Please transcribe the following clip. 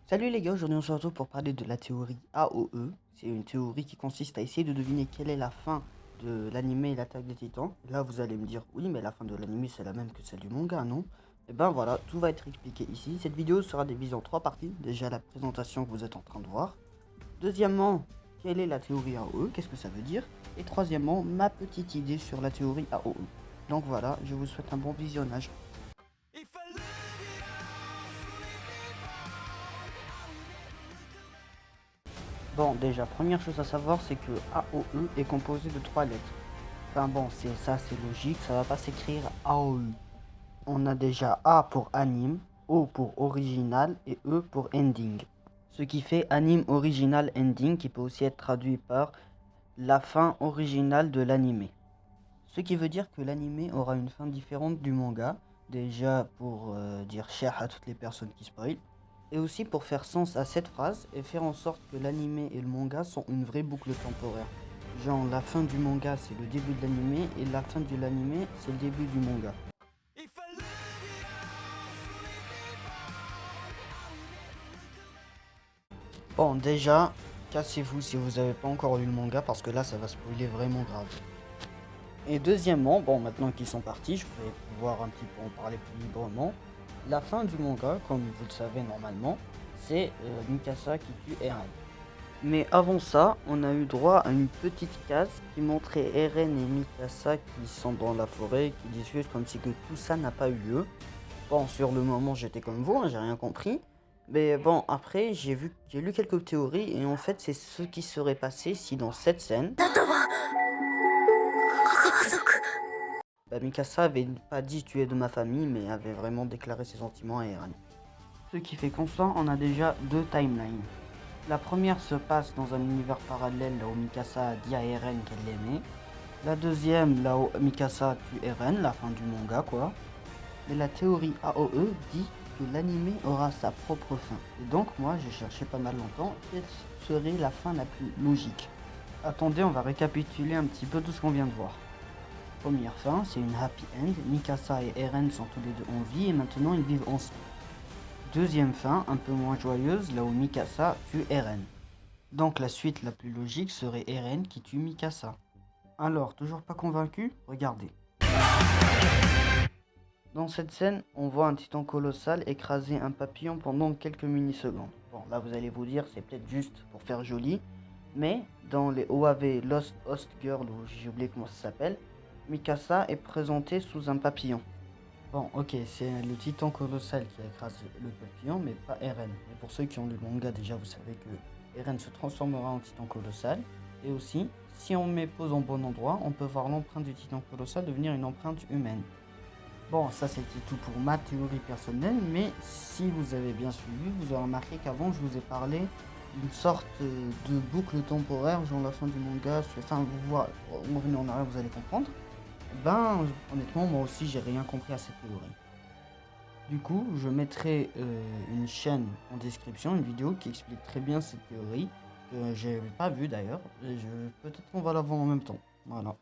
Salut les gars, aujourd'hui on se retrouve pour parler de la théorie AOE. C'est une théorie qui consiste à essayer de deviner quelle est la fin de l'anime L'Attaque des Titans. Et là vous allez me dire, oui mais la fin de l'anime c'est la même que celle du manga, non? Et ben voilà, tout va être expliqué ici. Cette vidéo sera divisée en 3 parties. Déjà la présentation que vous êtes en train de voir. Deuxièmement, quelle est la théorie AOE, qu'est-ce que ça veut dire? Et troisièmement, ma petite idée sur la théorie AOE. Donc voilà, je vous souhaite un bon visionnage. Bon, déjà, première chose à savoir, c'est que AOE est composé de 3 lettres. Enfin bon, c'est logique, ça va pas s'écrire AOE. On a déjà A pour anime, O pour original et E pour ending. Ce qui fait anime original ending qui peut aussi être traduit par la fin originale de l'anime. Ce qui veut dire que l'anime aura une fin différente du manga. Déjà pour dire cher à toutes les personnes qui spoilent. Et aussi pour faire sens à cette phrase et faire en sorte que l'anime et le manga sont une vraie boucle temporaire. Genre la fin du manga c'est le début de l'anime et la fin de l'anime c'est le début du manga. Bon déjà, cassez-vous si vous n'avez pas encore lu le manga parce que là ça va spoiler vraiment grave. Et deuxièmement, bon maintenant qu'ils sont partis, je vais pouvoir un petit peu en parler plus librement. La fin du manga, comme vous le savez normalement, c'est Mikasa qui tue Eren. Mais avant ça, on a eu droit à une petite case qui montrait Eren et Mikasa qui sont dans la forêt, qui discutent comme si que tout ça n'a pas eu lieu. Bon, sur le moment, j'étais comme vous, hein, j'ai rien compris. Mais bon, après, j'ai lu quelques théories et en fait, c'est ce qui serait passé si dans cette scène, Mikasa avait pas dit tu es de ma famille, mais avait vraiment déclaré ses sentiments à Eren. Ce qui fait qu'en soi, on a déjà 2 timelines. La première se passe dans un univers parallèle là où Mikasa a dit à Eren qu'elle l'aimait. La deuxième là où Mikasa tue Eren, la fin du manga quoi. Mais la théorie AOE dit que l'anime aura sa propre fin. Et donc moi j'ai cherché pas mal longtemps quelle serait la fin la plus logique. Attendez, on va récapituler un petit peu tout ce qu'on vient de voir. Première fin, c'est une happy end. Mikasa et Eren sont tous les deux en vie et maintenant ils vivent ensemble. Deuxième fin, un peu moins joyeuse, là où Mikasa tue Eren. Donc la suite la plus logique serait Eren qui tue Mikasa. Alors, toujours pas convaincu? Regardez. Dans cette scène, on voit un titan colossal écraser un papillon pendant quelques millisecondes. Bon, là vous allez vous dire, c'est peut-être juste pour faire joli, mais dans les OAV Lost Host Girl, ou j'ai oublié comment ça s'appelle, Mikasa est présentée sous un papillon. Bon, ok, c'est le titan colossal qui a écrasé le papillon, mais pas Eren. Et pour ceux qui ont lu le manga, déjà, vous savez que Eren se transformera en titan colossal. Et aussi, si on met pause en bon endroit, on peut voir l'empreinte du titan colossal devenir une empreinte humaine. Bon, ça c'était tout pour ma théorie personnelle, mais si vous avez bien suivi, vous aurez remarqué qu'avant je vous ai parlé d'une sorte de boucle temporaire, genre la fin du manga, enfin vous voyez, revenez en arrière, vous allez comprendre. Ben, honnêtement, moi aussi, j'ai rien compris à cette théorie. Du coup, je mettrai une chaîne en description, une vidéo qui explique très bien cette théorie, que j'ai pas vue d'ailleurs, et peut-être qu'on va la voir en même temps. Voilà.